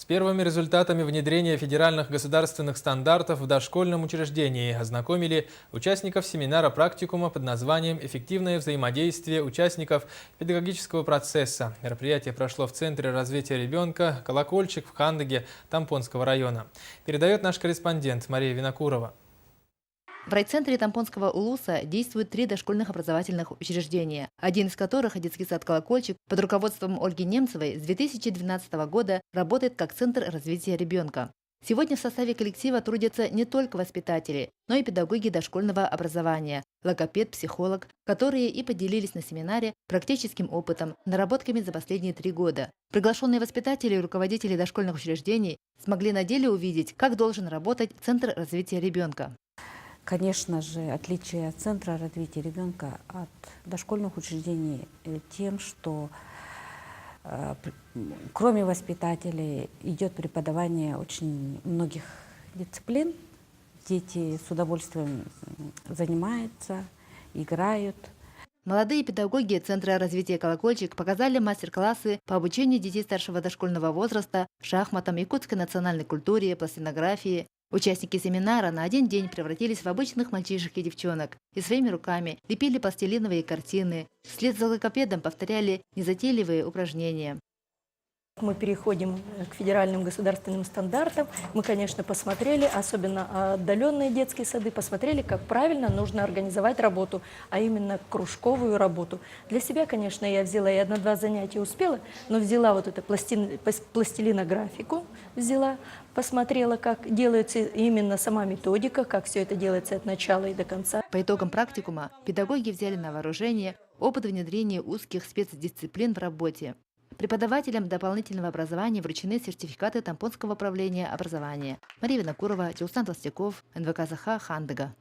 первыми результатами внедрения федеральных государственных стандартов в дошкольном учреждении ознакомили участников семинара практикума под названием «Эффективное взаимодействие участников педагогического процесса». Мероприятие прошло в Центре развития ребенка «Колокольчик» в Хандыге Тампонского района. Передает наш корреспондент Мария Винокурова. В райцентре Тампонского улуса действуют 3 дошкольных образовательных учреждения, один из которых, детский сад «Колокольчик», под руководством Ольги Немцевой с 2012 года работает как Центр развития ребенка. Сегодня в составе коллектива трудятся не только воспитатели, но и педагоги дошкольного образования, логопед, психолог, которые и поделились на семинаре практическим опытом, наработками за последние 3 года. Приглашенные воспитатели и руководители дошкольных учреждений смогли на деле увидеть, как должен работать Центр развития ребенка. Конечно же, отличие Центра развития ребенка от дошкольных учреждений тем, что кроме воспитателей идет преподавание очень многих дисциплин. Дети с удовольствием занимаются, играют. Молодые педагоги Центра развития «Колокольчик» показали мастер-классы по обучению детей старшего дошкольного возраста шахматам, якутской национальной культуре, пластинографии. Участники семинара на один день превратились в обычных мальчишек и девчонок и своими руками лепили пластилиновые картины. Вслед за логопедом повторяли незатейливые упражнения. Мы переходим к федеральным государственным стандартам. Мы, конечно, посмотрели, особенно отдаленные детские сады, посмотрели, как правильно нужно организовать работу, а именно кружковую работу. Для себя, конечно, я взяла, я 1-2 занятия успела, но взяла вот эту пластилинографику, посмотрела, как делается именно сама методика, как все это делается от начала и до конца. По итогам практикума педагоги взяли на вооружение опыт внедрения узких спецдисциплин в работе. Преподавателям дополнительного образования вручены сертификаты Тампонского управления образования. Мария Винокурова, Тилсан Толстяков, НВК ЗХ, Хандыга.